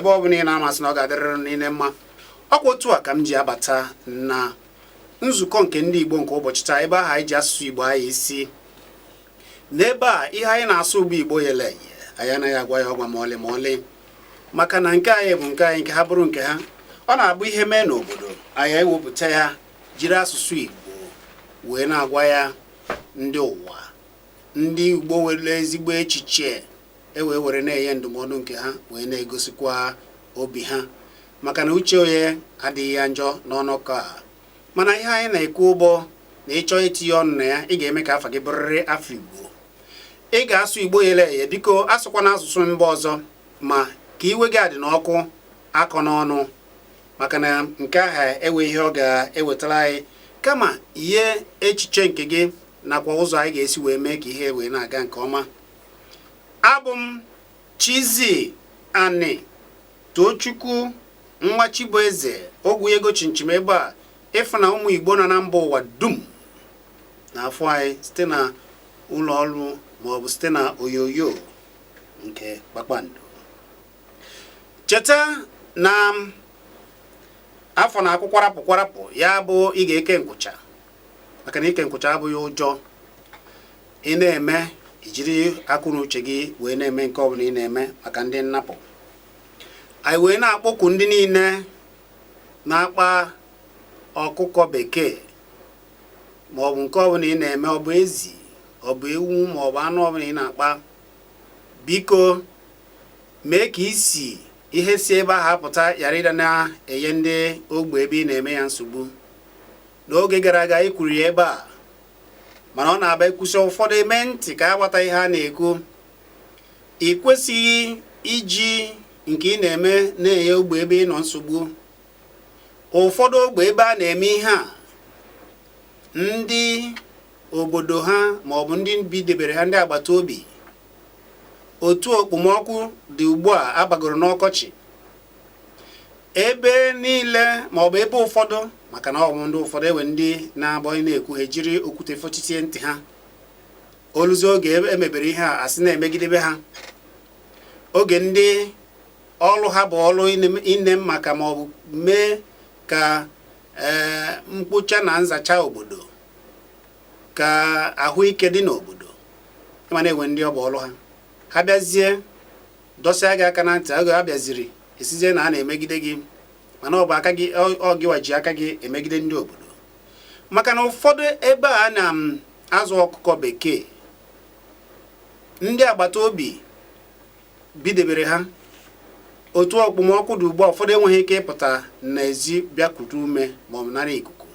ebe ọ bụ na ị na-amasị na ọ ga-adịrịrị niile mma. Ọkwa otu a ka m ji abata na nzukọ nke ndị Igbo nke ụbọchị taa, ebe ahụ anyị ji asụsụ Igbo anyị isi. N'ebe a ihe anyị na-asụ bụ Igbo yele anyị anaghị agwa ya ọgwa ma ọlị ma ọlị, maka na nke anyị bụ nke anyị, nke ha bụrụ nke ha. Ọ na-abụ ihe mee n'obodo anyị ewepụta ya jiri asụsụ Igbo wee na-agwa ya ndị ụwa, ndị Igbo nwere ezigbo echiche were na-enye ndụmọdụ nke ha wee na-egosikwa obi ha, maka na uche onye adịghị ya njọ n'ọnọkọ a. Mana ihe anyị na-ekwu ụgbọ na ịchọ itinye ọnụ na ya, ị ga-eme ka afa gị bụrịrị afọ Igbo. Ị ga-asụ Igbo yele biko asụkwa na asụsụ mba ọzọ, ma ka iwe gị adị n'ọkụ akọ n'ọnụ, maka na nke ahụ ewe ihe ọ ga-ewetara anyị, kama ihe echiche nke gị nakwa ụzọ anyị ga-esi wee mee ka ihe wee na-aga nke ọma. Abụ m Chizzy Ani Tochukwu nwa Chibueze ogwu ego chinchim, ebe a ịfụ na ụmụ Igbo nọ na mba ụwa dum na-afụ anyị site na ụlọ ọrụ maọbụ site na onyonyo nke Kpakpando. Cheta na afọ na-akụ kwarapụ ya bụ ị ga-eke nkwụcha, maka na ike nkwụcha abụghị ụjọ. Ị na-eme ijiri akụ na uche gị wee na-eme nke ọbụla ị na-eme maka ndị nnapụ. Anyị wee na-akpọku ndị niile na-akpa ọkụkọ bekee maọbụ nke ọbụla ị na-eme, ọ bụ ezi, ọ bụ ewu maọbụ anụ ọbụla ị na-akpa, biko mee ka isi ihe si ebe ahụ apụta ghara ịda na-enye ndị ogbe ebe ị na-eme ya nsogbu. N'oge gara aga ị kwuru ya ebe a, mana ọ na-aba ekwusi ụfọdụ eme ntị ka agbata ihe a na-ekwu. Ị kwesịghị iji nke ị na-eme na-enye ogbe ebe ị nọ nsogbu. Ụfọdụ ogbe ebe a na-eme ihe a, ndị obodo ha maọbụ ndị bidebere ha, ndị agbata obi, otu okpomọkụ dị ugbu a abagoro n'ọkọchị ebe niile maọbụ ebe ụfọdụ, maka na ọgwụ ndị ụfọdụ ewe ndị na-abọ na-ekwu ha ejiri okwute fọchitie ntị ha. Oluzi oge emebere ihe a asị na-emegidebe ha. Oge ndị ọlụ ha bụ ọlụ ine maka maọbụ mee ka mkpocha na nzacha obodo, ka ahụike dị n'obodo, ma na-enwe ndị ọ bụ ọlụ ha. Ha bịazie dọsịa gị aka na ntị, oge ha bịaziri esizie na a na-emegide gị, mana ọ bụ aka gị, ọ gịwa ji aka gị emegide ndị obodo. Maka na ụfọdụ ebe a na-azụ ọkụkọ bekee, ndị agbata obi bidebere ha. Otu okpomọkụ dị ugbu a, ụfọdụ enweghị ike ịpụta n'ezi bịa kute ume maọbụ nara ikuku.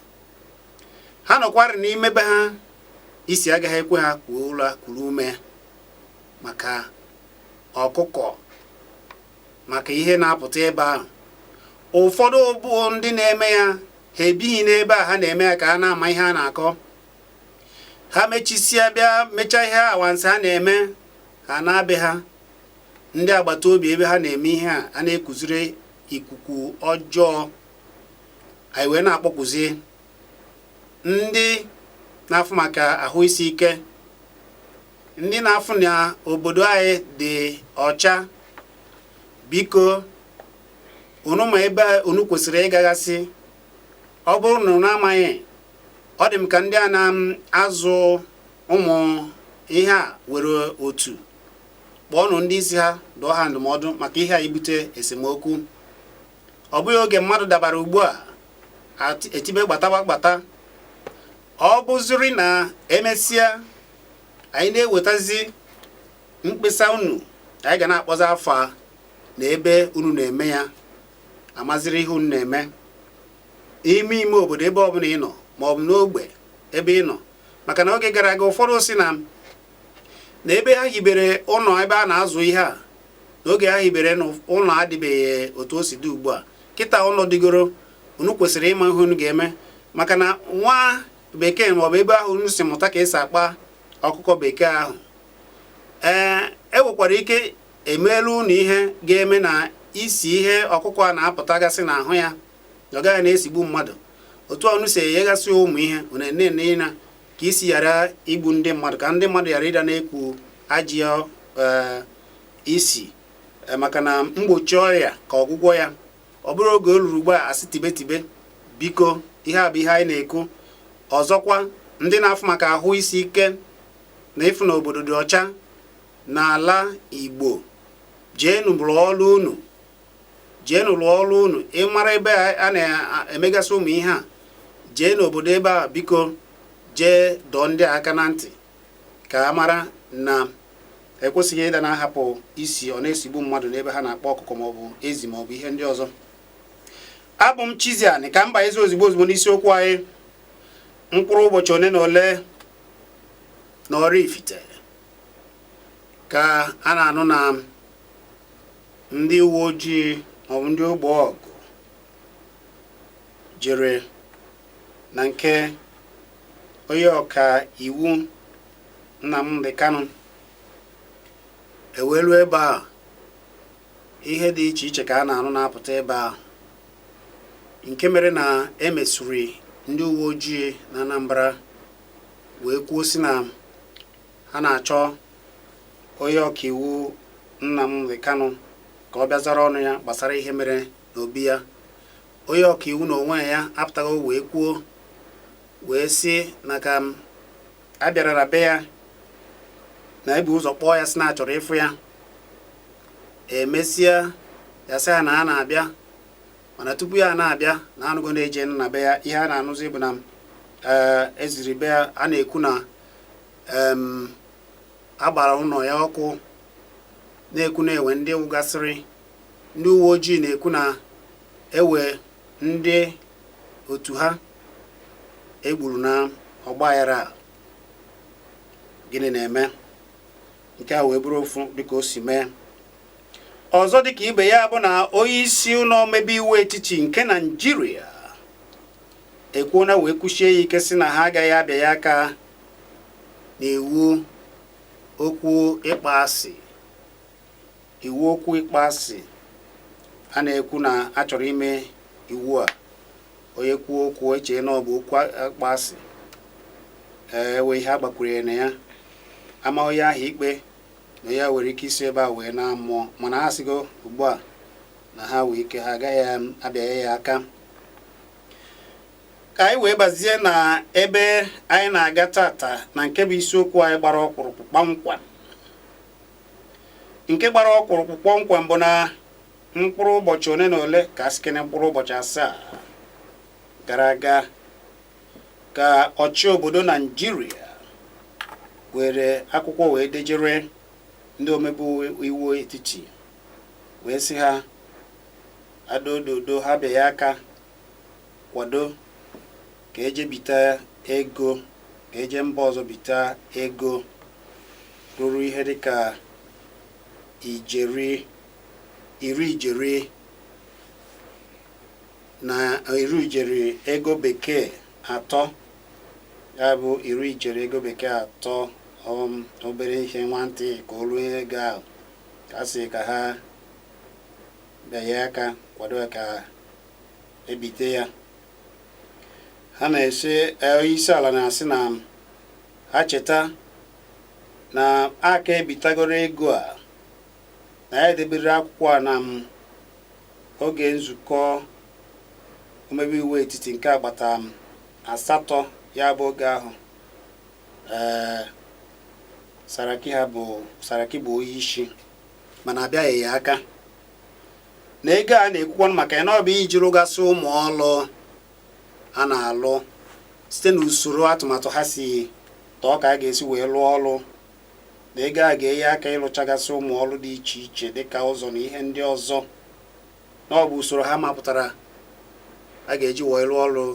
Ha nọkwarị n'ime be ha, isi agaghị ekwe ha kwuo ụlọ kuru ume maka ọkụkọ, maka ihe na-apụta ebe ahụ. Ụfọdụ bụ ndị na-eme ya ha ebighị n'ebe a ha na-eme ya ka ha na-ama ihe a na-akọ. Ha mechisịa bịa mechaa ihe awansị ha na-eme, ha na-abịa ha ndị agbata obi ebe ha na-eme ihe a na-ekuziri ikuku ọjọọ. Anyị wee na-akpọkwuzi ndị na-afụ maka ahụ isi ike, ndị na-afụ na obodo anyị dị ọcha, biko unu ma ebe unu kwesịrị ịgagasị. Ọ bụrụ na unu amaghị, ọ dị m ka ndị a na-azụ ụmụ ihe a were otu kpọọnụ ndị isi ha, dụọ ha ndụmọdụ maka ihe a ibute esemokwu. Ọ bụghị oge mmadụ dabara ugbu a etibe gbata. Ọ bụziri na emesịa anyị na-ewetazi mkpesa unu, anyị ga na-akpọzi afọ na ebe unu na-eme ya, amaziri ihe unu na-eme ime obodo ebe ọbụla ị nọ maọbụ n'ogbe ebe ị nọ. Maka na oge gara aga ụfọdụ si na ebe ha hibere ụlọ ebe a na-azụ ihe a, n'oge ha hibere ụlọ adịbeghị otu o si dị ugbu a. Kịta ụlọ dịgoro, unu kwesịrị ịma ihe unu ga-eme, maka na nwa bekee maọbụ ebe ahụ unu si mụta ka esi akpa ọkụkọ bekee ahụ, enwekwara ike emeelu unu ihe ga-eme na isi ihe ọkụkọ a na-apụtagasị n'ahụ ya ọ gaghị na-esigbu mmadụ. Otu ọnụ si enyegasị ụmụ ihe unu na ka isi ghara igbu ndị mmadụ, ka ndị mmadụ ghara ịda na-ekwu ajị isi maka na mgbochi ọrịa ka ọgwụgwọ ya. Ọ bụrụ oge o ruru ugbu a asị tibe tibe, biko ihe a bụ ihe anyị na-ekwu. Ọzọkwa, ndị na-afụ maka ahụ isi ike na ịfụ na obodo dị ọcha n'ala Igbo, jeenu rụọ ọrụ unu, jeenu rụọ ọrụ unu. Ịmara ebe a na-emegasị ụmụ ihe a, jee n'obodo ebe a, biko jee dọọ ndị aka na ntị ka a mara na ekwesịghị ịda na-ahapụ isi ọ na-esigbu mmadụ n'ebe ha na-akpọ ọkụkọ maọbụ ezi maọbụ ihe ndị ọzọ. Abụ m Chizzy ka mba ezi ozigbo n'isiokwu anyị. Mkpụrụ ụbọchị ole na ole na Oraifite ka a na-anụ na ndị uwe ojii maọbụ ndị ogbe ọgụ jere na nke onye ọka iwu Nnamdi Kanu, ewelu ebe a. Ihe dị iche iche ka a na-anụ na-apụta ebe a, nke mere na emesuri ndị uwe ojii na Anambra wee kwuo si na ha na-achọ onye ọka iwu Nnamdi Kanu ka ọ bịa zara ọnụ ya gbasara ihe mere n'obi ya. Onye ọka iwu na onwe ya apụtaghị wee kwuo, wee sị na ka a bịara na be ya na ebu ụzọ kpọọ ya si na achọrọ ịfụ ya. Emesịa ya sị ya na a na-abịa, mana tupu ya na-abịa na anụgo na-eje na be ya. Ihe a na-anụzi bụ na eziri be ya, a na-ekwu na agbara ụlọ ya ọkụ, na-ekwu na ewe ndị wụgasịrị. Ndị uwe ojii na-ekwu na ewe ndị otu ha egburu na ọgbaghara. Gịnị na-eme? Nke a wee bụrụ ofu dịka o si mee. Ọzọ dịka ibe ya bụ na onye isi ụlọ omebe iwu etiti nke Naịjirịa ekwuona wee kwuchie ya ike si na ha agaghị abịa ya aka n'iwu okwu ịkpọasị. Iwu okwu ịkpọasị a na-ekwu na a chọrọ ime iwu a. Onye kwuo okwu eche na ọ bụ okwu ịkpọasị, wee ihe agbakwunyere na ya, ama onye ahụ ikpe na ya nwere ike isi ebe a wee na-amụọ. Mana ha sigo ugbu a na ha wee ike ha agaghị abịa ya aka. Ka anyị wee bazie na ebe anyị na-aga tata na nke bụ isiokwu anyị gbara ọkpụrụkpụ kpamkpam. Nke gbara ọkpụrụkpụ kpamkpam bụ na mkpụrụ ụbọchị ole na ole ka sikene mkpụrụ ụbọchị 7 gara aga ka ọchị obodo Naịjirịa were akwụkwọ wee dejere ndị omebe iwu etiti wee sị ha adododo ha bịa ya aka kwado ka eje bita ego, ka eje mba ọzọ bita ego ruru ihe dịka iri ijeri na ijeri ego bekee 3. Ya bụ ijeri ego bekee 3, obere ihe nwantị ka o ruo ego ahụ. Ka a sị ka ha bịa ya aka kwado ka ebite ya. Ha na-ese isi ala na-asị na ha cheta na aka ebitagoro ego a, na ya edebere akwụkwọ a na oge nzukọ omebe iwu etiti nke agbata 8, ya bụ oge ahụ Saraki bụ onye isi, mana abịaghị ya aka. Na ego a na-ekwukwa maka ya na ọ bụ iji rụgasị ụmụ ọlụ a na-alụ site n'usoro atụmatụ ha si tọọ ka a ga-esi wee lụọ ọlụ. Na ego a ga-enye aka ịlụchagasị ụmụ ọlụ dị iche iche dịka ụzọ na ihe ndị ọzọ. Na ọ bụ usoro ha mapụtara a ga-eji wee lụọ ọlụ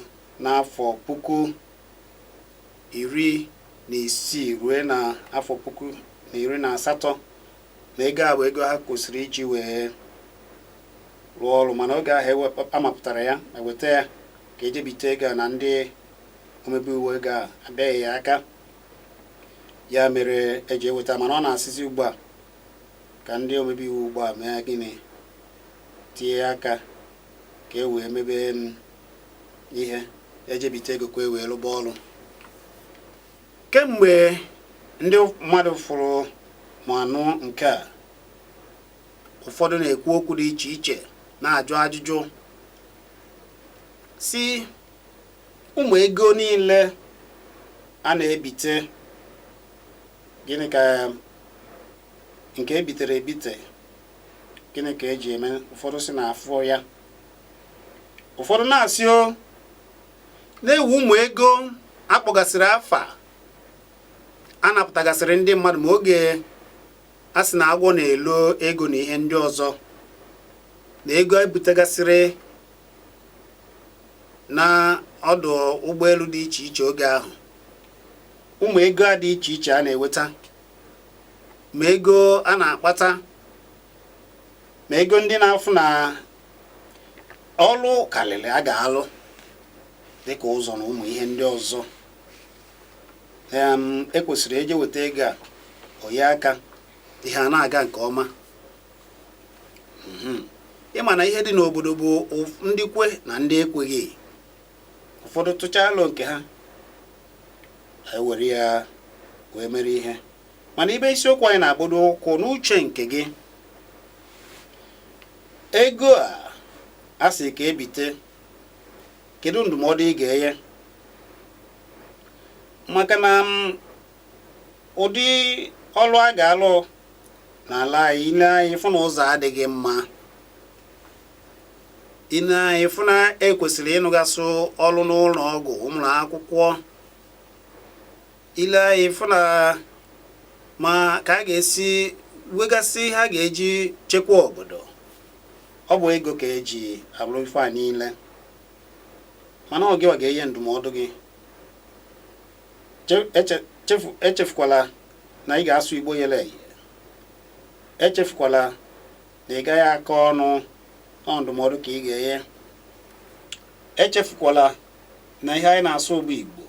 n'afọ 2016 ruo na afọ 2018. Na ego a bụ ego ha kwesịrị iji wee rụọ ọrụ, mana oge ahụ amapụtara ya eweta ya ka ejebite ego na ndị omebe iwu ego a abịaghị ya aka. Ya mere eji eweta, mana ọ na-asịzi ugbu a ka ndị omebe iwu ugbu a mee gịnị, tinye aka ka e wee mebe ihe ejebite ego ka e wee lụba ọrụ. Kemgbe ndị mmadụ fụrụ ma anụ nke a, ụfọdụ na-ekwu okwu dị iche iche na-ajụ ajụjụ si ụmụ ego niile a na-ebite gịnị ka nke ebitere ebite gịnị ka eji eme. Ụfọdụ si na afọ ya, ụfọdụ na-asị o na-ewu ụmụ ego akpọgasịrị afa a napụtagasịrị ndị mmadụ ma oge a sị na agwọ na-elo ego na ihe ndị ọzọ na ego ebutegasịrị na ọdụ ụgbọelu dị iche iche oge ahụ. Ụmụ ego a dị iche iche a na-eweta, ma ego a na-akpata, ma ego ndị na-afụ na ọlụ karịrị a ga-alụ dịka ụzọ na ụmụ ihe ndị ọzọ. Ekwesịrị eje weta ego a oyi aka ihe a na-aga nke ọma. Ịma na ihe dị n'obodo bụ ndị kwe na ndị ekweghị. Ụfọdụ tụchaa alụ nke ha ewere ya wee mere ihe. Mana ibe isiokwu anyị na-agbodo ụkwụ n'uche nke gị, ego a sị ka ebite, kedu ndụmọdụ ị ga-enye? Maka na ụdị ọlụ a ga-alụ n'ala anyị, ile anyị fụ na ụzọ adịghị mma, ile anyị fụ na ekwesịrị ịnụgasị ọlụ n'ụlọ ọgwụ ụmụ akwụkwọ, ile anyị fụ na ma ka a ga-esi wegasị ha ga-eji chekwa obodo. Ọ bụ ego ka eji alụ ife a niile. Mana ọ gịwa ga-enye ndụmọdụ gị. Echefukwala na ị ga-asụ Igbo yele. Echefukwala na ị gaghị aka ọnụ ndụmọdụ ka ị ga-enye. Echefukwala na ihe anyị na-asụ bụ Igbo.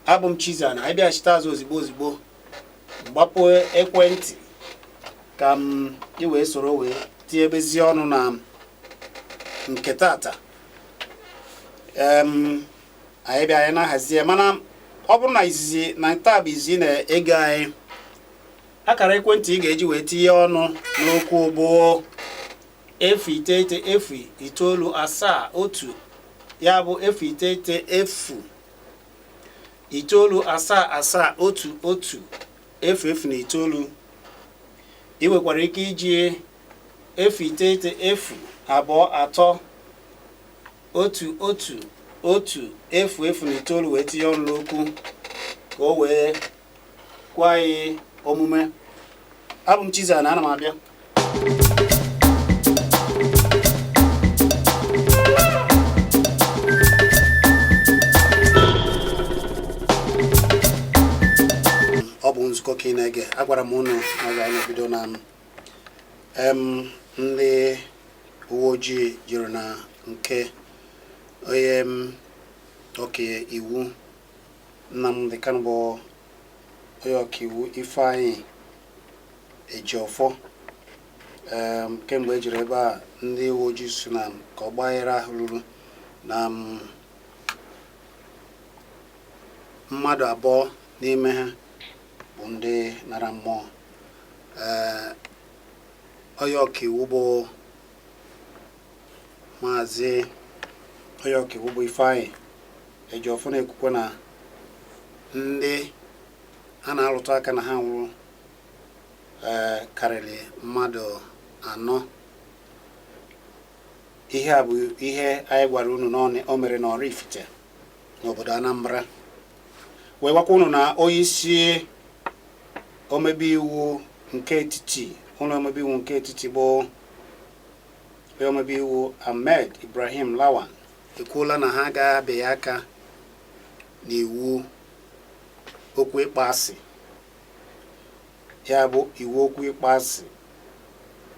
Abụ m Chizzy, na anyị bịachite azụ ozigbo mgbapụ ekwentị ka ị wee soro wee tie ebezi ọnụ na nke tata. Anyị bịa anyị na-ahazi ya, mana ọ bụrụ na izizi na taa bụ izizi na-ege anyị, akara ekwentị ị ga-eji wee tinye ọnụ n'okwu bụ 0900971, ya bụ 09097711009. Ị nwekwara ike iji 09053111009 wee tinye ọnụ n'okwu ka o wee kwa anyị omume. Abụ m Chizzy, na ana m abịa. Ọ bụ nzukọ ka ị na-ege. Agwara m unu na anyị ebido na ndị uwe ojii jiri na nke onye ọka iwu Nnamdi Kanu bụ onye ọka iwu Ifeanyi Ejiofor. Kemgbe ejiri ebe a, ndị uwe ojii so na ka ọ gbaghere ahụ ruru na mmadụ abụọ n'ime ha bụ ndị nara mmụọ. Onye ọka iwu bụ maazị onye ọka iwu bụ Ifeanyi Ejiofor na-ekwukwa na ndị a na-alụtụ aka na ha nwụrụ karịrị mmadụ 4. Ihe a bụ ihe anyị gwara unu n'ọnụ o mere n'Oraifite n'obodo Anambra. Wee gwakwa unu na onye isi omebe iwu nke etiti, ụlọ omebe iwu nke etiti bụ omebe iwu Ahmed Ibrahim Lawan ekwuola na ha ga-abịa aka n'iwu okwu ịkpọasị, ya bụ iwu okwu ịkpọasị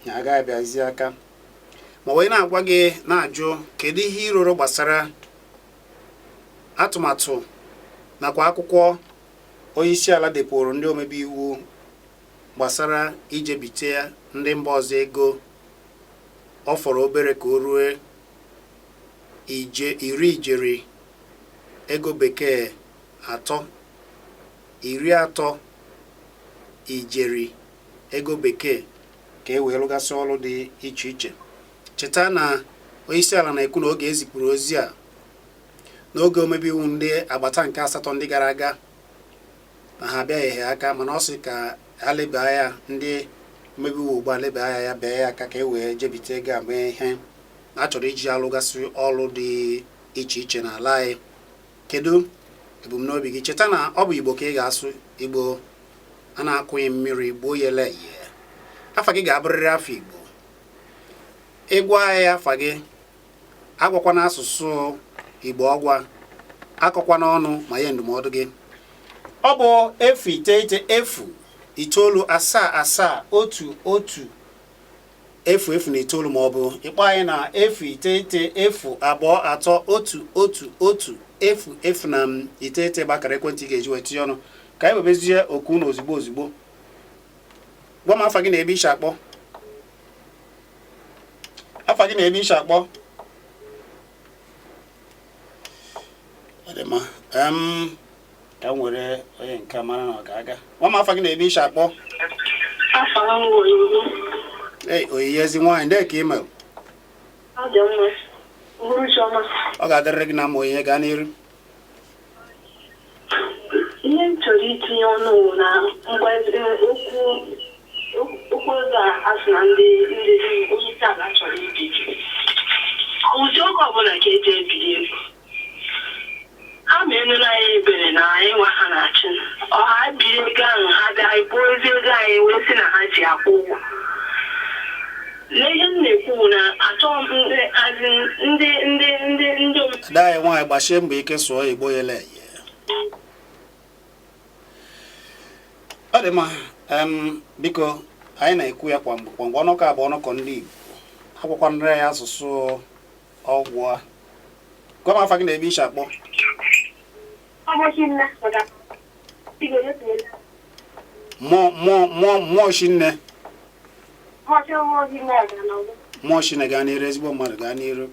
na aga-abịazi aka. Ma wee na-agwa gị na-ajụ kedu ihe iroro gbasara atụmatụ nakwa akwụkwọ onye isi ala depụrụ ndị omebe iwu gbasara ije bite ndị mba ọzọ ego. Ọ fọrọ obere ka o rue ijeri ego bekee 30 ijeri ego bekee ka e wee lụgasị ọrụ dị iche iche. Cheta na onyeisi ala na-ekwu na oge ezipụrụ ozi a n'oge omebe iwu ndị agbata nke 8 ndị gara aga na ha abịaghị aka, mana ọ sị ka ha lebaa ya, ndị omebe iwu ugbu a lebaa ya bee ya aka ka e wee jebite ego a mee ihe a chọrọ iji alụgasị ọrụ dị iche iche n'ala anyị. Kedu ebumnobi gị? Cheta na ọ bụ Igbo ka ị ga-asụ, Igbo a na-akụghị mmiri gbuo yele ye. Afa gị ga-abụrịrị afọ Igbo. Ịgwa ya afa gị, agwakwana asụsụ Igbo ọgwa, akọkwana ọnụ ma nye ndụmọdụ gị. Ọ bụ 09097710109 ma ọ bụ ịkpọ anyị na 09032021109 gbakara ekwentị ga-eji wee tinye ọnụ ka anyị webezie oku na ozugbo. Gwa m afa gị na ebe ishi akpọ. Afa gị na ebe ishi akpọ. Ọ dị mma. Ka m were onye nke mara na ọ ga-aga. Gwa m afa gị na ebe ishi akpọ. Afa m Oyiye. Oyiyezi nwaanyị, ndị ka ime. Ọ dị mma. Uhuruchiọma. Ọ ga-adịrịrị gị na mma Oyiye, gaa n'iru. Ihe m chọrọ itinye ọnụ na okwu oge a sị na ndị onyeisi ala chọrọ ibi. Ọwụzi oge ọbụla ka eji ebiri ego. Ha ma enụla anyị ebere na anyị nwa ha na-achị. Ọha biri ego ahụ ha bịa ibuo ezi ego anyị wee sị na ha ji akwụ ụgwọ. N'ihe m na-ekwu na achọghị ndị ada anyị nwaanyị gbachie mbọ ike sụọ Igbo yele ye. Ọ dị mma. Biko anyị na-ekwu ya kwa mgbe ọnụkọ abụ ọnụkọ ndị Igbo, akwụkwọ nri ya asụsụ ọgwụ a. Gwa m afa gị na ebe ishi akpọ. Mmụọ Shinne. Mmụọ Shinne, gaa n'iru, ezigbo mmadụ, gaa n'iru.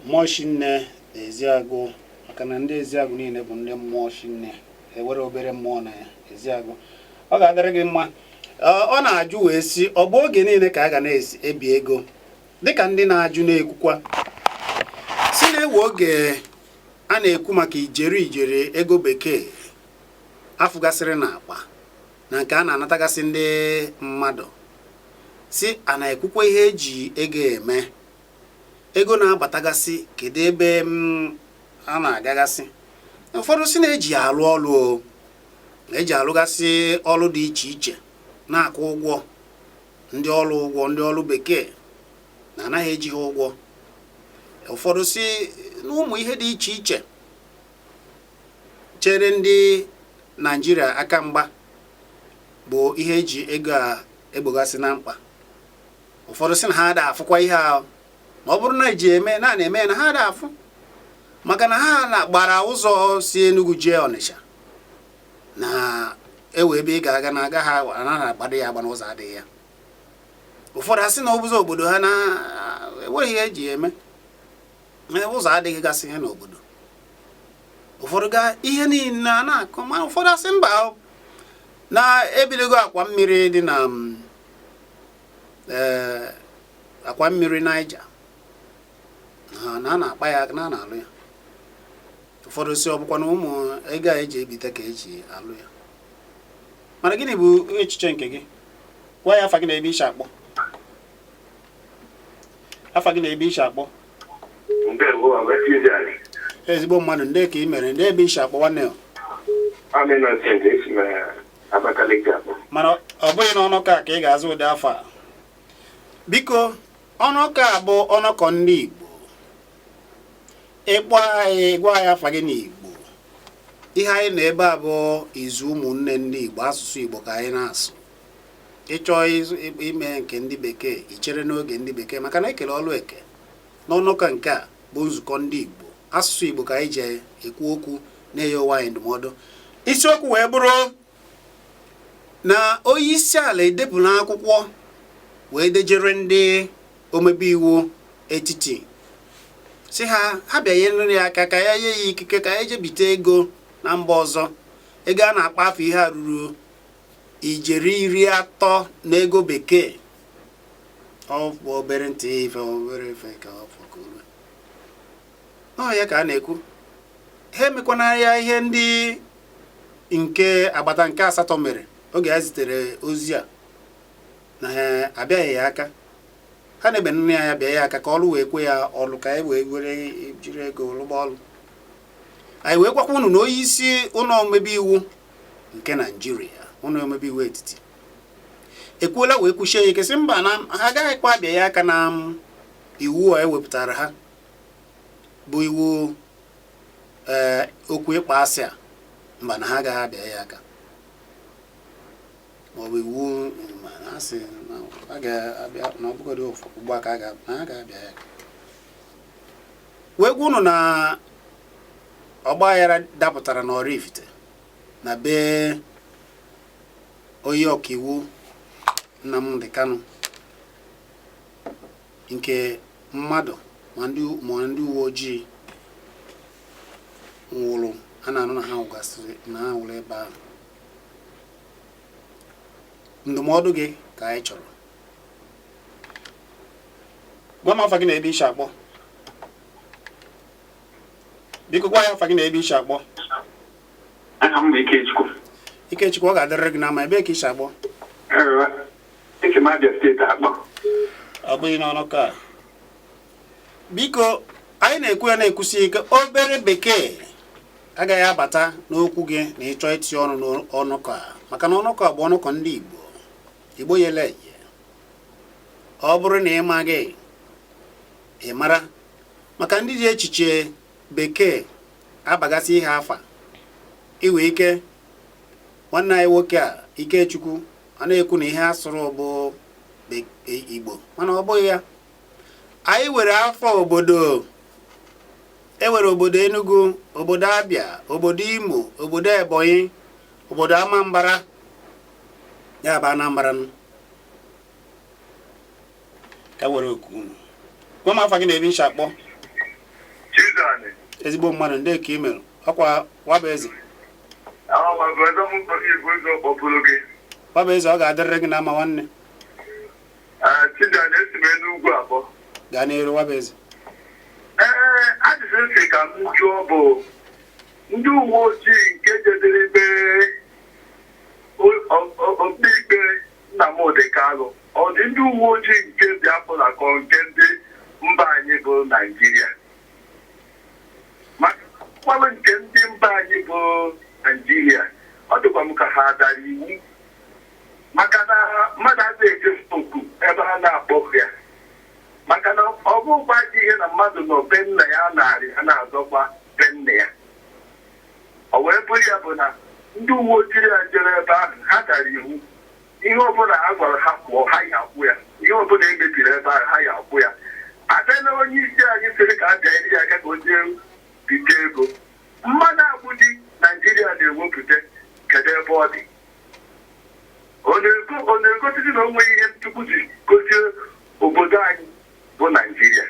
Mmụọ Shinne Eziagụ, maka na ndị Eziagụ niile bụ ndị Mmụọ Shinne, ewere obere mmụọ na Eziagụ. Ọ ga-adịrị gị mma. Ọ na-ajụ wee sị, ọ bụ oge niile ka a ga na-ebi ego dịka ndị na-ajụ na-ekwukwa si na-ewe oge a na-ekwu maka ijeri ego bekee afụgasịrị n'akpa na nke a na-anatagasị ndị mmadụ, si a na-ekwukwa ihe eji ego eme, ego na-abatagasị kedu ebe a na-agagasị. Ụfọdụ si na-eji alụ ọlụ, eji alụgasị ọlụ dị iche iche na-akwụ ụgwọ ndị ọlụ bekee na anaghị eji ha ụgwọ. Ụfọdụ si na ụmụ ihe dị iche iche chere ndị Naịjirịa aka mgba bụ ihe eji ego a egbogasị na mkpa. Ụfọdụ si na ha ada afụkwa ihe ahụ, ma ọ bụrụ na eji eme na-eme na ha ada afụ, maka na ha na-gbara ụzọ si Enugu jee Ọnịsha na ewe ebe ị ga-aga na aga ha anaghị agbado ya agba n'ụzọ adịghị ya. Ụfọdụ asị na ụzọ obodo ha na-enweghị ihe eji eme, ụzọ adịghị gasị ihe n'obodo. Ụfọdụ ga ihe niile a na-akọ, ma ụfọdụ asị mba na ebidogo akwa mmiri dị na akwa mmiri Naija na a na-akpa ya na a na-alụ ya. Ụfọdụ si ọ bụkwa na ụmụ ego a eji ebite ka eji alụ ya. Mana gịnị bụ echiche nke gị? Gwa ya afa gị na ebe ishi akpọ. Afa gị na ebe ishi akpọ. Ezigbo mmadụ, ndị ka ị mere, ndị ebe ishi akpọ nwanne ya. Mana ọ bụghị na ọnụka ka ị ga-azụ ụdị afọ a. Biko, ọnụka bụ ọnụkọ ndị Igbo. Ịkpọ anyị, gwa anyị afa gị n'Igbo. Ihe anyị na ebe a bụ izu ụmụnne ndị Igbo, asụsụ Igbo ka anyị na-asụ. Ịchọọ ime nke ndị bekee, ichere n'oge ndị bekee, maka na ekele ọlụ eke n'ọnụka nke a bụ nzukọ ndị Igbo, asụsụ Igbo ka anyị ji ekwu okwu na-enye onwe anyị ndụmọdụ. Isiokwu wee bụrụ na onye isi ala edepụ n'akwụkwọ wee dejere ndị omebe iwu etiti si ha bịa nyere ya aka ka ya nye ya ikike ka ya jebite ego na mba ọzọ. Ego a na-akpa afọ ihe a ruru ijeri 30 n'ego bekee. Ọ bụ obere ntị ife obere ife ka ọ fọkụrụ. Ọ ya ka a na-ekwu. Ha emekwana ya ihe ndị nke agbata nke asatọ mere oge ha zitere ozi a na ha abịaghị ya aka. Ha na-ebe nne ya bịa ya aka ka ọrụ wee kwe ya ọrụ ka anyị wee were jiri ego lụgba ọrụ. Anyị wee gwakwa unu na onye isi ụlọ omebe iwu nke Naịjirịa, ụlọ omebe iwu etiti, ekwuola wee kwuchie ya ike sị mba na ha agaghịkwa abịa ya aka na iwu a ewepụtara ha bụ iwu okwu ịkpa asị a, mba na ha agaghị abịa ya aka. Ma ọ bụ iwu asị na a ga-abịa na ọbụgodị ugbu a ka ha ga-abịa ya aka. Wee gwa unu na ọgbaghara dapụtara na Oraifite na be onye ọkaiwu Nnamdi Kanu nke mmadụ ma ndị uwe ojii nwụrụ a na-anụ na ha nwụgasịrị na ha nwụrụ ebe ahụ. Ndụmọdụ gị ka anyị chọrọ. Gwa m afa gị na ebe isi akpọ. Biko gwa ya afa gị na ebe isi akpọ. Aha m bụ Ikechukwu. Ikechukwu, ọ ga-adịrịrị gị n'ama. Ebe ka isi akpọ? Esi m Abia steeti akpọ. Ọ bụghị n'ọnụ ka. Biko anyị na-ekwu ya na-ekwusi ike, obere bekee agaghị abata n'okwu gị na ịchọ itinye ọnụ n'ọnụkọ a, maka na ọnụkọ bụ ọnụkọ ndị Igbo yele eye. Ọ bụrụ na ị maghị ị mara, maka ndị ji echiche bekee abagasị ihe afa iwe ike. Nwanne anyị nwoke a Ikechukwu a na-ekwu na ihe asụrụ bụ Igbo, mana ọ bụghị ya. Anyị were afọ obodo, ewere obodo Enugu, obodo Abia, obodo Imo, obodo Ebonyi, obodo Amambara, ya bụ Anambra ka were okwu. Gwa m afa gị na ebe nshi akpọ. Chizzy. Ezigbo mmadụ ndị ka imere ọkwa Wabaeze. Wabaeze, ọ ga-adịrịrị gị n'ama nwanne. Chizzy esi m Enugu akpọ. Gaa n'iru Wabaeze. Ajụjụ nsị ka m jụọ bụ ndị uwe ojii nke jedere ikpe ọkaikpe Nnamdi Kanu, ọ dị ndị uwe ojii nke Biafra ka nke ndị mba anyị bụ Naịjirịa? Maka mkpọrọ nke ndị mba anyị bụ Naịjirịa, ọ dịkwa m ka ha dara iwu, maka na mmadụ adịghị ejefe oku ebe ha na-akpọpụ ya. Maka na ọ bụkwa dị ihe na mmadụ nọ be nna ya narị a na-azọkwa be nna ya. O wee bụrụ ya bụ na ndị uwe ojii a jere ebe ahụ ha dara iwu. Ihe ọbụla a gwara ha kwụọ, ha ya akwụ ya. Ihe ọbụla emebiri ebe ahụ, ha ya akwụ ya. Abịa na onye isi anyị sịrị ka a bịa iri ya aka ka o jee bite ego. Mmanụ agbụdị Naịjirịa na-ewepụta, kedu ebe ọ dị? Ọ na-egosisi na o nweghị ihe Chukwu ji gozie obodo anyị bụ Naịjirịa.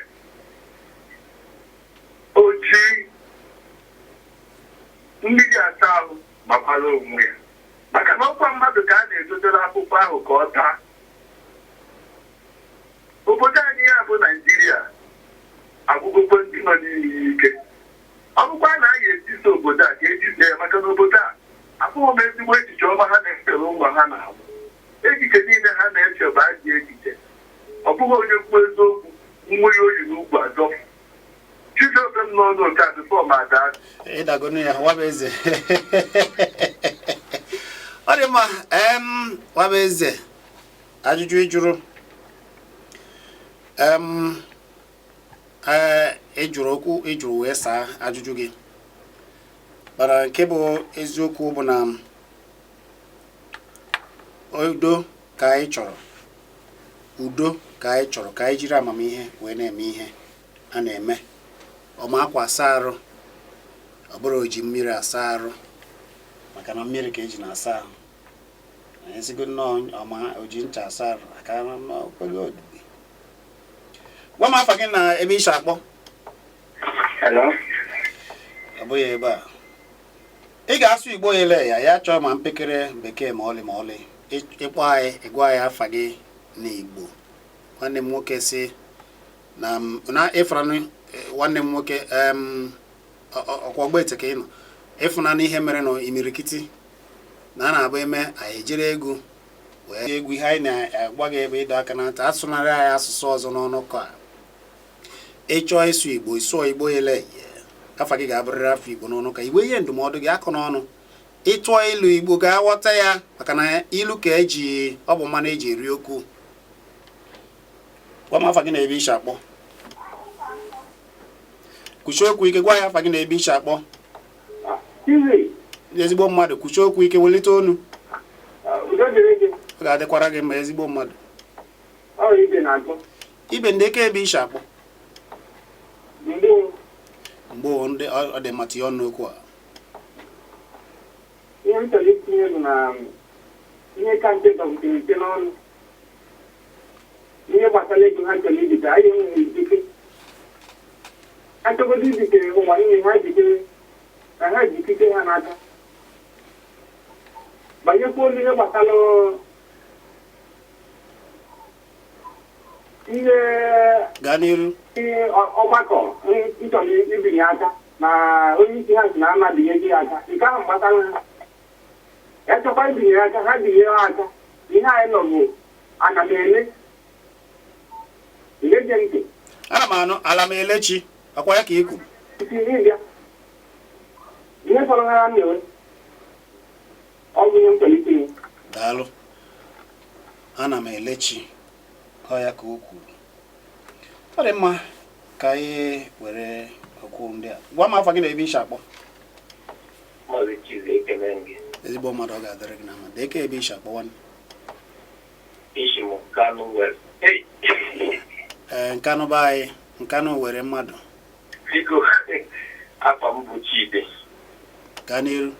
O ji mmiri asa ahụ makwara onwe ya, maka na ọkwa mmadụ ka a na-edotere akwụkwọ ahụ ka ọ taa. Obodo anyị ya bụ Naịjirịa agwụgwọ ndị nọ n'iyi ike. Ọ bụkwa na a ga-etisa obodo a ka ejide ya, maka na obodo a abụghị m ezigbo echiche ọma ha na-efere ụmụ ha na-abụ. Echiche niile ha na-eche bụ adị echiche. Ọ bụghị onye kwuo eziokwu nwe ya oyi n'ugwu azọ. Chizzy m n'ọnụ oke a bifọ ma daa. Ịdagonu ya Wabaeze. Ọ dị mma. Wabaeze, ajụjụ ịjụrụ ịjụrụ okwu ịjụrụ wee saa ajụjụ gị. Mana nke bụ eziokwu bụ na udo ka anyị chọrọ. Udo ka anyị chọrọ, ka anyị jiri amamihe wee na-eme ihe a na-eme. Ọma akwa asa arụ, ọ bụrụ oji mmiri asa arụ, maka na mmiri ka eji na-asa ahụ. esigo nnọọ ọma oji ncha asa arụ aka n'okporo odibi. Gwa m afa gị na ebe ishi akpọ. Hello. Ọ bụghị ebe a. Ị ga-asụ Igbo ele ya chọọ ma mpekere bekee ma ọlị ịkpọ anyị ịgwa anyị afa gị n'Igbo. Nwanne m nwoke si na ịfụranụ nwanne m nwoke ọkwa ọgbete ka ị nọ ịfụna n'ihe mere na imirikiti na a na-abụ eme anyị ejere egwu wee egwu ihe anyị na-agwa gị ebe ịdọ aka na ntị asụnarị anyị asụsụ ọzọ n'ọnụ ka ịchọọ ịsụ Igbo ịsụọ Igbo ele afa gị ga-abụrịrị afọ Igbo n'ọnụ ka igwe ihe ndụmọdụ gị akọ n'ọnụ ịtụọ ilu Igbo ga-aghọta ya maka na ilu ka eji ọ bụ mmanụ eji eri okwu. Gwa m afa gị na ebe ishi akpọ. Kwuchie okwu ike gwa ya afa gị na ebe ishi akpọ. Ezigbo mmadụ kwuchie okwu ike welite onu. Ọ ga-adịkwara gị mma ezigbo mmadụ. Ibe ndị eke ebe ishi akpọ. Mgbe ndị ọ dị mma tinye ọnụ okwu a. Ihe m chọrọ itinye bụ na ihe ka nche dọbutere ite n'ọnụ. Ihe gbasara ego ha chọrọ ibite anyị enweghị ikike. Ha chọgodo ibite ụwa ihe ha jikere ka ha ji ikike ha n'aka. Banyekwa olu ihe gbasara ihe gaa n'iru ọgbakọ nchọrọ ibinye aka na onye isi ha si na anabinye gị aka nke ahụ gbasara ha ya chọkwa ibinye aka ha binye aka ihe anyị nọ bụ ana m ele ileje ntị ana m anụ ala m elechi akwa ya ka ikwu ihe fọrọ ha na-ewe ọ bụ ihe m chọrọ itinye. Daalụ. Ana m elechi ọ ya ka o kwuru. Ọ dị mma ka anyị were okwu ndị a. Gwa m afa gị na ebe ishi akpọ. Maazị Chizzy ekele gị. Ezigbo mmadụ ọ ga-adịrị gị na mma. Dee ka ebe ishi akpọ nwanne. Ishi m Nkanu were. Nkanu be anyị Nkanu were mmadụ. Biko afa m bụ Chide. Gaa n'iru.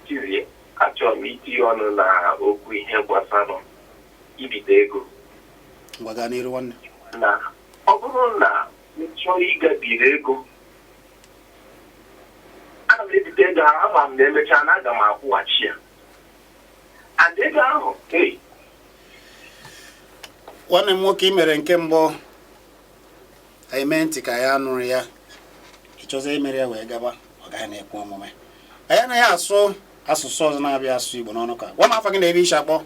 Chizzy achọrọ m itinye ọnụ na okwu ihe gbasara ibite ego. Ngwa gaa n'iru nwanne. Na ọ bụrụ na m chọọ ịgabire ego ana m ebite ego ahụ ama m na emechaa na aga m akwụghachi ya. And ego ahụ nwanne m nwoke imere nke mbụ anyị mee ntị ka ya nụrụ ya ịchọzi imere ya wee gaba ọ gaghị na-ekwu omume anyị anaghị asụ asụsụ ọzọ na-abịa asụ Igbo n'ọnụ ka. Gwa m afa gị na ebe ishi akpọ.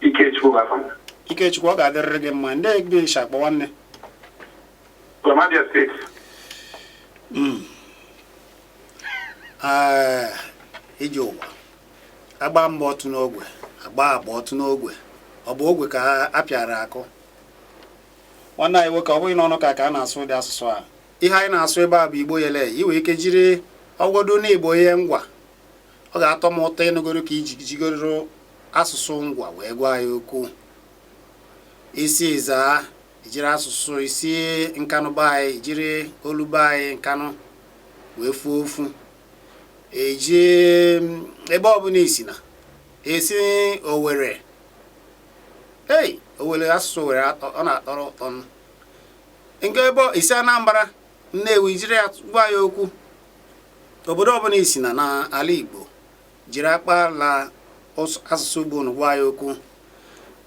Ikechukwu gafọ. Ikechukwu ọ ga-adịrịrị gị mma ndị ebe ishi akpọ nwanne. Abia steeti. Iji ụwa agba mbọ otu n'ogwe agba agba otu n'ogwe ọ bụ ogwe ka a pịara akụ. Nwanne anyị nwoke ọ bụghị n'ọnụ ka a na-asụ ụdị asụsụ a. Ihe anyị na-asụ ebe a bụ Igbo yele iwe ike jiri ọgwọdụ n'Igbo ihe ngwa ọ ga-atọ m ụtọ ịnụgoro ka iji jigoro asụsụ ngwa wee gwa anyị okwu. Isi ịza jiri asụsụ isi Nkanụ be anyị jiri olu be anyị Nkanụ wee fuo ofu eji ebe ọbụla isi na esi Owere Owere asụsụ Owere ọ na-atọrọ ụtọ nke ebe isi Anambra Nnewi jiri gwa ya okwu. Obodo ọbụla isi na n'ala Igbo jiri akpa la asụsụ Igbo gwa ya okwu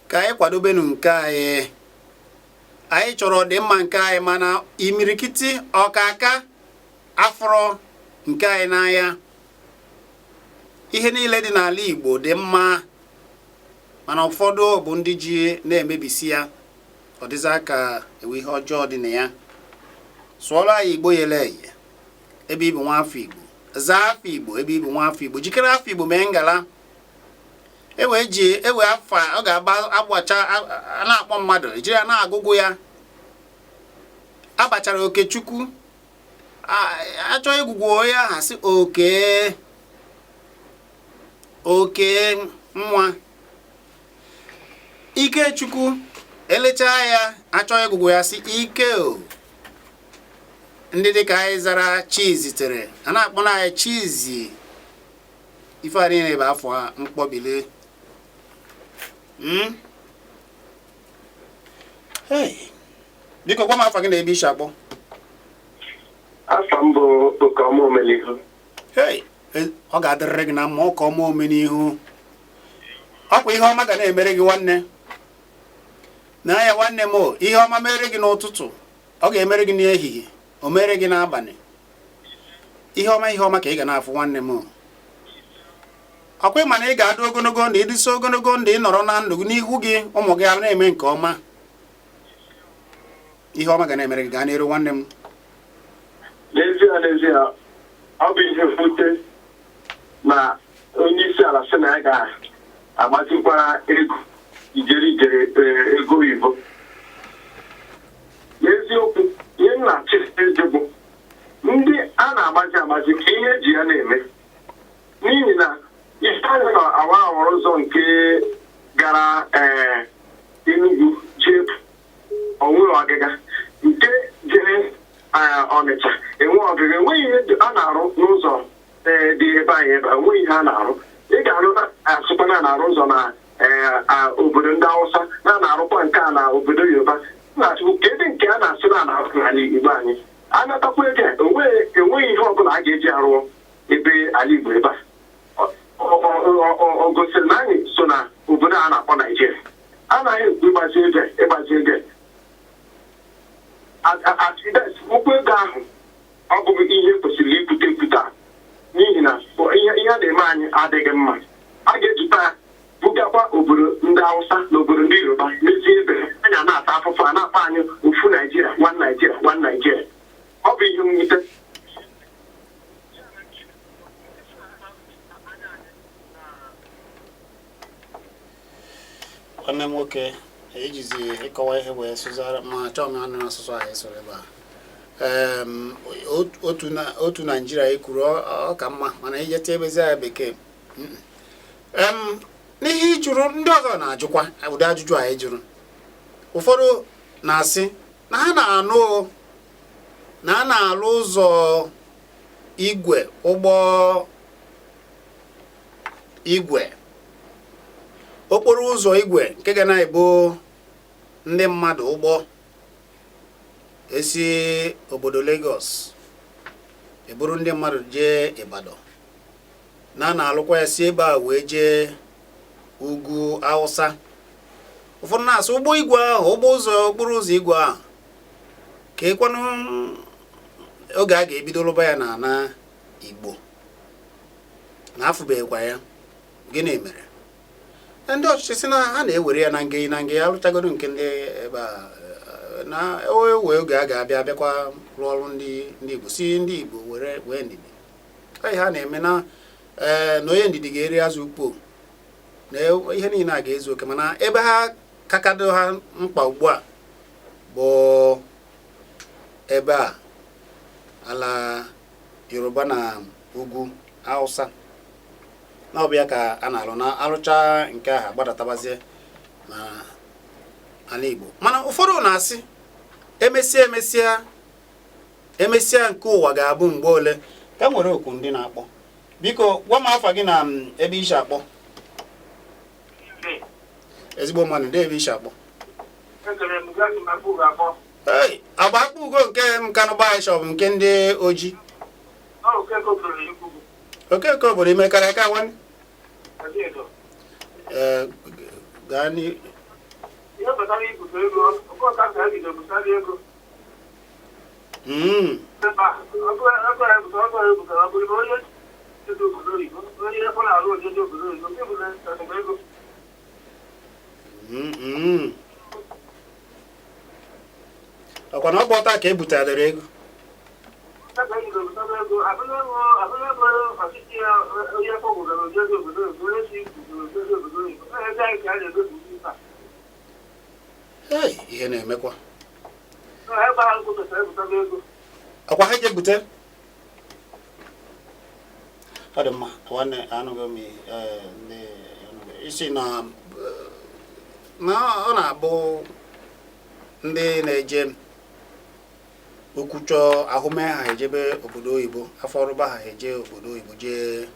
ka anyị kwadobenu nke anyị chọrọ ọdịmma nke anyị mana imirikiti ọkaka afọrọ nke anyị n'anya. Ihe niile dị n'ala Igbo dị mma mana ụfọdụ bụ ndị ji na-emebisi ya ọ dịza ka ewe ihe ọjọọ dị na ya. Sụọrọ anyị Igbo yele ebe ịbụ nwa afọ Igbo zaa afọ Igbo ebe ịbụ nwa afọ Igbo jikere afọ Igbo mee ngala ewe afọ ọ ga-agba agbacha a na-akpọ mmadụ ejiri ya na-agụgụ ya agbachara Okechukwu achọ egwugwo ya ha sị oke nwa Ikechukwu elechaa ya achọ egwugwo ya sị ike ndị dịka anyị zara Chizzy tere a na-akpọ na anyị Chizzy ife a niile bụ afọ a mkpọbili. Biko gwa m afa gị na ebe isi akpọ. Afa m bụ Okeọma Omenihu. Ọ ga-adịrịrị gị na mma Okeọma Omenihu. Ọkwa ihe ọma ga na-emere gị nwanne. Na ya nwanne m, ihe ọma mere gị n'ụtụtụ, ọ ga-emere gị n'ehihie, o mere gị n'abalị. Ihe ọma ka ị ga na-afụ nwanne m. Ọkwa ịma na ị ga-adị ogologo ndụ, ịdịso ogologo ndụ, ị nọrọ na ndụ gị n'ihu gị, ụmụ gị na-eme nke ọma. Ihe ọma ga na-emere gị gaa n'iru nwanne m. N'ezie ọ bụ ihe mwute na onye isi ala sị na ya ga-agbazikwa ego ijeri ego oyibo. N'eziokwu ihe m na-achị eze bụ ndị a na-agbazi ka ihe eji ya na-eme, n'ihi na ihe anyị na-awa awara ụzọ nke gara Enugu jee onwe ọgịga, nke jere Ọnịcha enwe ọgịga, enweghị ihe a na-arụ n'ụzọ dị ebe anyị ebe enweghị ihe a na-arụ. Ị ga-arụ asụkwana na-arụ ụzọ na obodo ndị Hausa na-arụkwa nke a na obodo Yoruba. Na-achụ kedụ nke a na-asị na-arụ n'ala Igbo anyị. A natakwa ego enweghị ihe ọbụla a ga-eji arụ ebe ala Igbo ebe a. O gosiri na anyị so na obodo a na-akpọ Naijiria. Anaghị ekwu ịgbazi ego ụkwụ ego ahụ ọ bụghị ihe kwesịrị ikwute a, n'ihi na ihe a na-eme anyị adịghị mma. A ga-ejikwa ya bugakwa obodo ndị Hausa na obodo ndị Yoruba mezie ebe anya na-ata afụfụ a na-akpa anyị ofu Naijiria, one Naijiria. Ọ bụ ihe mwute. Nwanne m nwoke ejizi ịkọwa ihe wee sụzara ma chọọ m anụ n'asụsụ anyị sụrụ ebe a. Otu Naijiria ekwuru ọ ka mma, mana ijeta ebezi ya bekee. N'ihe ịjụrụ ndị ọzọ na-ajụkwa ụdị ajụjụ anyị jụrụ. Ụfọdụ na-asị na ha na-anụ na a na-alụ ụzọ igwe okporo ụzọ igwe nke ga na-ebu ndị mmadụ ụgbọ esi obodo Lagos eburu ndị mmadụ jee Ibadan, na-alụkwa ya si ebe a wee jee ugwu Hausa. Ụfọdụ na-asị ụgbọ igwe ahụ, okporo ụzọ igwe ahụ ka ekwanụ oge a ga-ebido lụba ya n'ala Igbo na-afụbeghịkwa ya. Gịnị mere? Ndị ọchịchị si na ha na-ewere ya na nge ya alụchagoro nke ndị ebe a na ewe oge a ga-abịa bịakwa rụọ ọrụ ndị Igbo, si ndị Igbo wee ndidi. Ka ihe ha na-eme na onye ndidi ga-eri azụ ukpo na ihe niile a ga-ezu oke, mana ebe ha kakado ha mkpa ugbu a bụ ebe a ala Yoruba na ugwu Hausa. Na ọbịa ka a na-alụ na arụcha nke ahụ gbadatabazie na ala Igbo. Mana ụfọdụ na-asị emesịa nke ụwa ga-abụ mgbe ole. Ka nwere okwu ndị na-akpọ. Biko gwa m afa gị na ebe isi akpọ. Ezigbo mmadụ ndị ebe isi akpọ. Agba akpụ ugo nke Mkanụ Bishọp nke ndị Oji. Okeke obodo imekara aka nwanne. Gaa ni ọkwa na ọ bụ ọta ka ebutadere ego. Ihe na-emekwa ọkwa ha je bute. Ọ dị mma nwanne, anụghị m isi na ọ na-abụ ndị na-eje okwuchọ ahụmahụ ha ejebe obodo oyibo, afọ ọrụba ha eje obodo oyibo jee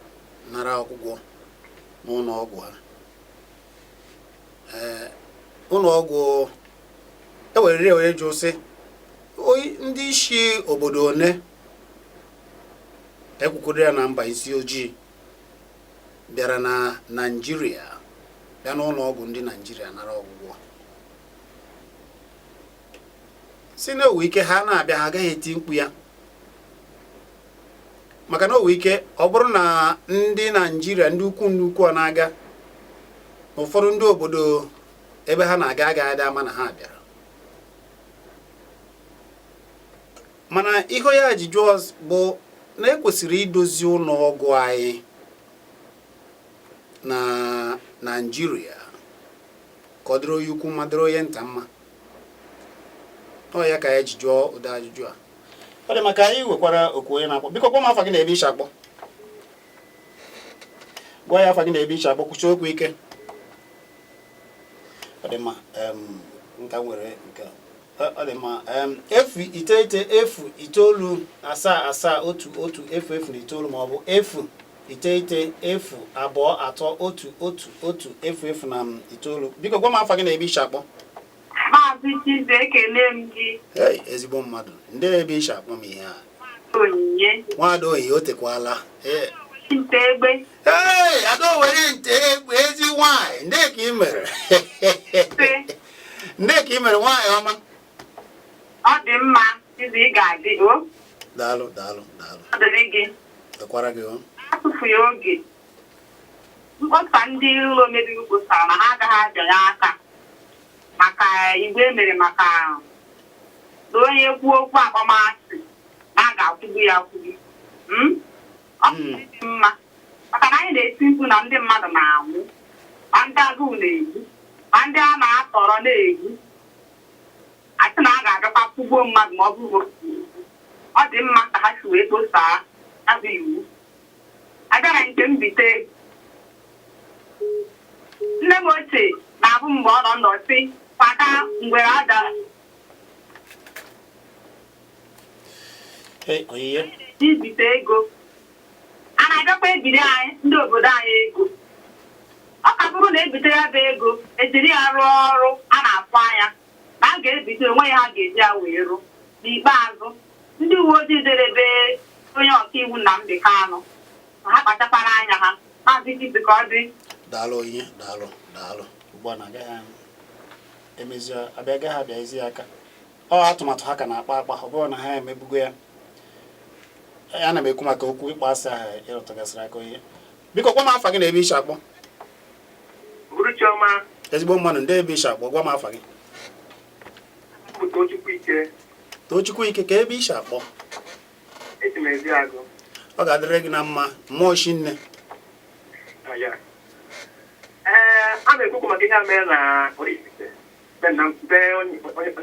nara ọgwụgwọ n'ụlọ ọgwụ ha. Ụlọ ọgwụ ewere jụ sị ndị isi obodo one ekwukwuru ya na mba isi ojii bịara na Naịjirịa bịa n'ụlọ ọgwụ ndị Naịjirịa nara ọgwụgwọ si na owe ike ha na-abịa ha agaghị eti mkpu ya maka na owe ike ọ bụrụ na ndị Naịjirịa ndị ukwu a na-aga ụfọdụ ndị obodo ebe ha na-aga agaghị ama na ha bịara. Mana ihe ya ajụjụ bụ na ekwesịrị idozi ụlọ ọgwụ anyị na Naịjirịa ka ọ dịrị onye ukwu mma dịrị onye nta mma. Ọ ya ka ya ji jụọ ụdị ajụjụ a. Ọ dị maka anyị nwekwara okwu onye na-akpọ. Biko gwa m afa gị na ebe ishi akpọ. Gwa ya afa gị na ebe ishi akpọ, kwuchie okwu ike. Ọ dị mma nka nwere nke ọ dị mma 09009770111 ma ọ bụ 09002321111. Biko gwa m afa gị na ebe ishi akpọ. Maazị Chizzy, ekele m gị. Ezigbo mmadụ ndị ebe ishi akpọ m ihe a. Onyinye. Nwada oyi o tekwala. Nte egbe. Ada were nte egbe ezi nwanyị ndị ka ị mere. Ndị ka ị mere nwanyị ọma. Ọ dị mma, Chizzy ị ga-adị o. Daalụ. Ọ dịrị gị. Ekwara gị o. Atụfughị oge. Mkpọsa ndị ụlọ omebiri kpọsara na ha agaghị abịanye aka maka igwe emere maka na onye kwuo okwu akpọmasị na a ga-akwụgbu ya akwụgbu. Ọ dị mma maka na anyị na-eti mkpu na ndị mmadụ na-anwụ ma ndị agụụ na-egbu ma ndị a na-atọrọ na-egbu asị na a ga-agakwa kwụgbuo mmadụ ma ọ bụrụ ọ dị mma ka ha si wee kposaa ya bụ iwu. Abịa na nke mbite nne m ochie na-abụ mgbe ọ nọ ndọsị kwata ngwere ada ibite ego a na-agakwa ebiri anyị ndị obodo anyị ego. Ọ ka bụrụ na ebite ya bụ ego ejiri ya rụọ ọrụ a na-afụ anya na a ga-ebite onwe ya ha ga-eji ya wee rụ. N'ikpeazụ ndị uwe ojii derebe onye ọkaiwu Nnamdi Kanu ha kpachapara anya ha maazị Chizzy ka ọ dị. Daalụ onye daalụ ugbu a na-agaghị emezi agaghị abịa ezi aka. Ọ atụmatụ ha ka na-akpa akpa ọ bụrụ na ha emebugo ya. Ana m ekwu maka okwu ịkpọ asị ahụ ịrụtụgasịrị aka ihe. Biko gwa m afa gị na ebe ishi akpọ. Ezigbo mmadụ ndị ebe ishi akpọ gwa m afa gị. Tochukwu Ike ka ebe ishi akpọ. Ọ ga-adịrị gị na mma mmụọ Chinne. A na-ekwu maka ihe a mere na onye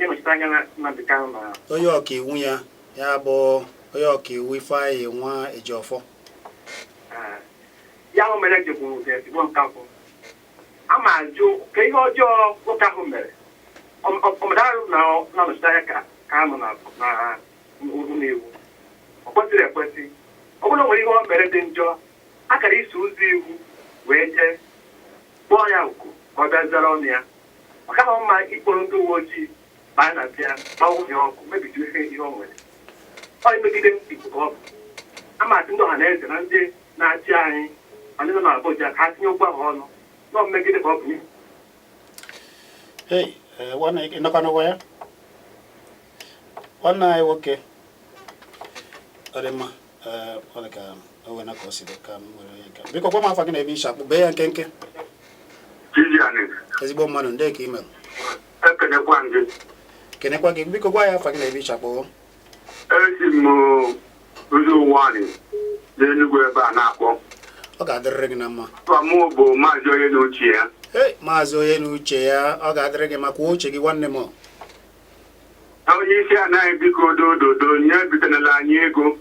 nọchite anya na Nnamdi Kanu na onye ọkaiwu ya bụ onye ọkaiwu Ifeanyị nwa Ejiofor. Ya ahụ mere jebụ ezigbo nkakwụ. A ma ajụ ka ihe ọjọọ nwoke ahụ mere ọmadarụ na nọchite anya ka a nọ na ụlọ ewu. Ọ kwesịrị ekwesị ọ bụrụ nwere ihe ọ mere dị njọ akara iso ụzọ iwu wee jee kpọọ ya oku ka ọ bịa zara ọnụ ya. Ọ kaghị mma ikporo ndị uwe ojii baa na bịa gbanwe ya ọkụ mebido ihe o nwere. Ọ imegide Igbo ka ọ bụ amasị ndị ọha na eze na ndị na-achị anyị ma ndị nọ na Abuja ka ha tinye okwu ahụ ọnụ nọ mmegide ka ọ bụ nọkwanụgwọ ya nwanne anyị nwoke. Ọ dị mma ọ dị ka o wena ka o si dị ka m nwere onye nke. Biko gwa m afa gị na ebe ishi akpụ bee ya nkenke. Ezigbo mmadụ ndị ka ị mere. Kenekwa gị biko gwa ya afa gị na ebe ishi akpụ. Esi m ozi ụwa anyị n'Enugu ebe a na-akpọ. Ọ ga-adịrịrị gị na mma. Mụ bụ maazị onye n'uche ya. Maazị onye n'uche ya ọ ga-adịrị gị maka uche gị nwanne m. Onye isi anaghị biko ododo nye bitenala anyị ego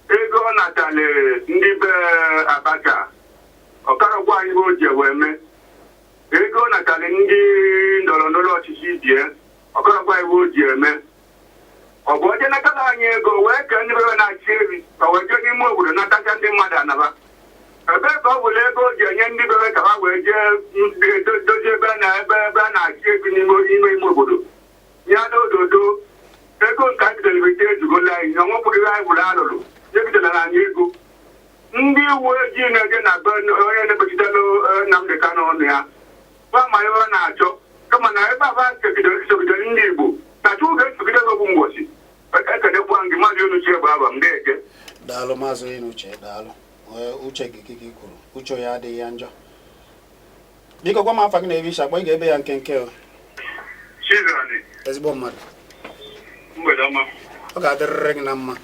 ọ natala ndị be Abacha ọkarọgwa anyị o ji wee mee ego ọ natala ndị ndọrọ ndọrọ ọchịchị bie ọkarọgwa anyị o ji eme. Ọ bụ oje natala anyị ego wee kee ndị bebe na-achị eri ka wee jee n'ime obodo natacha ndị mmadụ anaba ebe ka ọ bụla ego o ji enye ndị bebe ka ha wee jee dozie ebe a na-achị ego ime obodo nye ododo ego nke a bidolibete ezugola anyị na ọnwepụghị anyị gwụrụ alụrụ nyebidolala anyị ego ndị uwe ojii na-eje na be onye na-ekpechitela Nnamdị Kanụ ọnụ ya gwa ma ihe ọ na-achọ kama na ebe aba sogidere ndị Igbo na chukwu ga-esogide gị mgbochi ekenekwa gị mmadụ unu chie bụ aba m na-eje. Daalụ maazị Inuche, daalụ. Uche gị kwuru uche ya adịghị ya njọ. Biko gwa m afa gị na ebe isha akpọ ị ga-ebe ya nkenke. Chizzy Ezigbo mmadụ. Mgbede ọma. Ọ ga-adịrịrị gị na mma.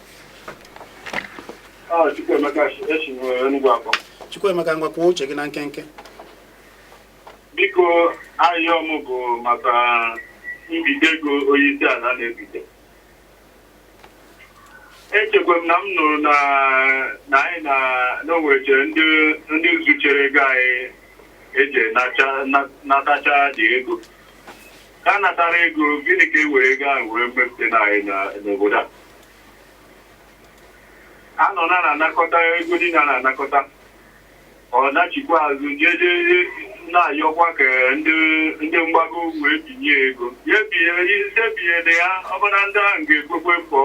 Chukwuemeka esi Enugu akpọ. Chukwuemeka ngwa kwuo uche gị na nkenke. Biko ahịa ọmụ bụ maka mbite ego onye isi ala na-ebite. Echekwa m na m nụrụ na anyị na-enweche ndị zuchere ego anyị eji natacha dị ego. Ka a natara ego gịnị ka e were ego ahụ wee mmepụta na anyị n'obodo a. Anọ na-anakọta ego niile a na-anakọta. Ọ nachikwa azụ jeje na-ayọkwa ka ndị mgbago wee binye ego. Ya ebinyere ya ọbụna ndị ahụ ga-ekwekwe mbọ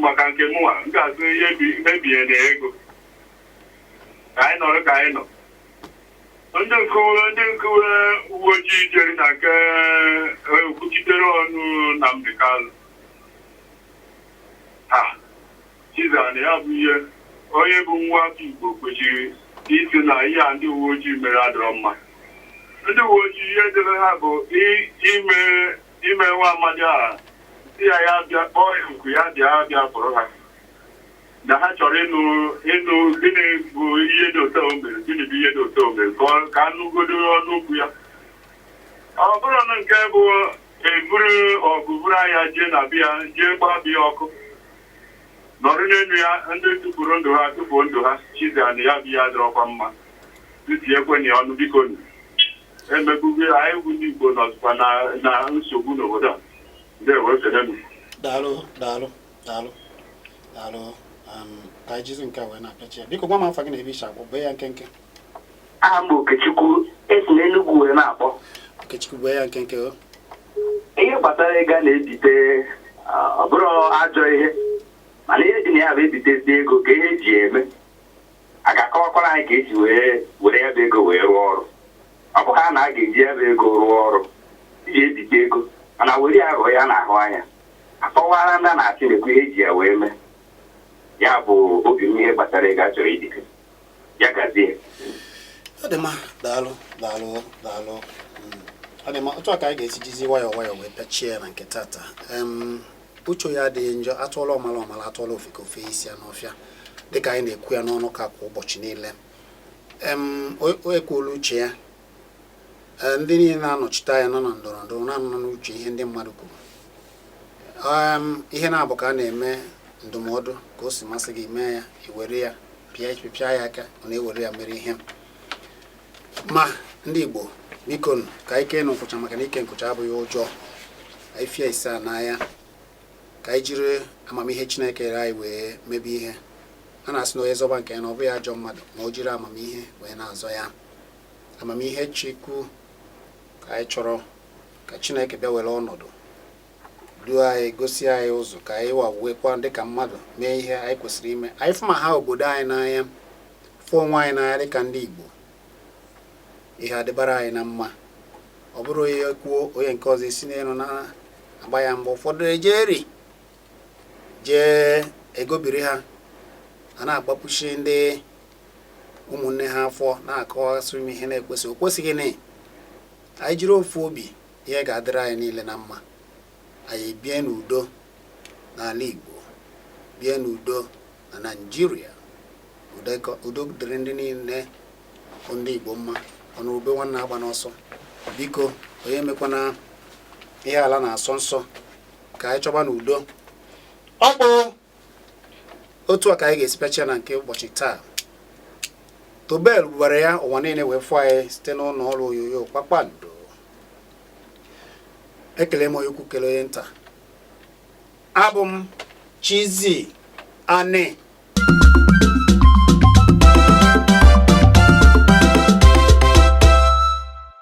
maka nke mụnwa m ga-azụ ihe mebinyere ego. Ka anyị nọrọ ka anyị nọ. Ndị nkuwe uwe ojii jere na nke okwuchitere ọnụ Nnamdị Kanụ. Chizzy ya bụ ihe onye bụ nwa afọ Igbo kwesịrị isi na ihe a ndị uwe ojii mere adịrọ mma. Ndị uwe ojii ihe dịrị ha bụ ime nwa amadi a si ya bịa kpọọ ya nku ya bịa kpọrọ ha na ha chọrọ ịnụ gịnị bụ ihe dị otu o mere gịnị bụ ihe dị otu o mere ka anụgodo ọnụ okwu ya. Ọ bụrụ na nke bụ eburu ọgụ buru anya jee na bịa jee gbaa bịa ọkụ nọrọ n'elu ya ndị tụpụrụ ndụ ha tụfuo ndụ ha. Chizzy ya bụ ya dịrọkwa mma tụtiekwenye ọnụ biko emegbugo anyị bụ ndị Igbo nọzikwa na nsogbu n'obodo a. Ndewo ekele m. Daalụ. Ka anyị jizi nke a wee na-apịachi ya. Biko gwa m afa gị na ebe isha akpọ bee ya nkenke. Aha m bụ Okechukwu esi n'Enugu wee na-akpọ. Okechukwu bee ya nkenke o. Ihe gbasara ego na-ebite ọ bụrụ ajọ ihe mana ihe dị na ya bụ ebitezi ego ka ihe eji eme a ga-akọwakwara anyị ka eji were ya bụ ego wee rụọ ọrụ. Ọ bụ ha na a ga-eji ya bụ ego rụọ ọrụ iji ebite ego mana were ya rụọ ya n'ahụ anya akọwara ndị na-achị na-ekwu ihe eji ya wee mee. Ya bụ obi m ihe gbasara ego a chọrọ idike ya gazie. Ọ dị mma, daalụ. Ọ dị mma, otu a ka anyị ga-esi jizi nwayọọ wee pịachie ya na nke tata. Uche ya adịghị njọ, atụọla ọmala atụọla ofe isi ya n'ọfịa dịka anyị na-ekwu ya n'ọnụ ka kwa ụbọchị niile. O ekwuola uche ya. Ndị niile na-anọchite anya nọ na ndọrọndọrọ na-anọ n'uche ihe ndị mmadụ kwuru. Ihe na-abụ ka a na-eme ndụmọdụ ka o si masị gị mee ya iwere ya pịa ya aka ọ na-ewere ya mere ihe. Ma ndị Igbo biko ka anyị kee nkwụcha maka na ike nkwụcha abụghị ụjọ. Anyị fie ise a n'anya ka anyị jiri amamihe Chineke nyere anyị wee mebe ihe. A na-asị na onye zọba nke ya na ọ bụghị ajọ mmadụ ma o jiri amamihe wee na-azọ ya. Amamihe Chukwu ka anyị chọrọ ka Chineke bịa were ọnọdụ duo anyị gosi anyị ụzọ ka anyị wawekwa dịka mmadụ mee ihe anyị kwesịrị ime. Anyị fụ ma ha obodo anyị n'anya fụ onwe anyị n'anya dịka ndị Igbo ihe adịbara anyị na mma. Ọ bụrụ onye kwuo onye nke ọzọ esi n'elu na-agba ya mgbe ụfọdụ jee egobiri ha a na-agbapụchi ndị ụmụnne ha afọ na-akọwasị m ihe na-ekwesịghị okwesịghị na anyị jiri ofu obi ihe ga-adịrị anyị niile na mma. Anyị bie n'udo n'ala Igbo, bie n'udo na Naịjirịa. Udo dịrị ndị niile bụ ndị Igbo mma. Ọnụ ube nwanne agba n'ọsọ. Biko onye emekwana ihe ala na-asọ nsọ ka anyị chọba n'udo. Ọ bụ otu a ka anyị ga-esipechia na nke ụbọchị taa. Tobel bụbara ya ụwa niile wee fụ anyị site n'ụlọ ọrụ onyonyo Kpakpando. Ekele m onye ukwu kele onye nta. Abụ m Chizzy Ani.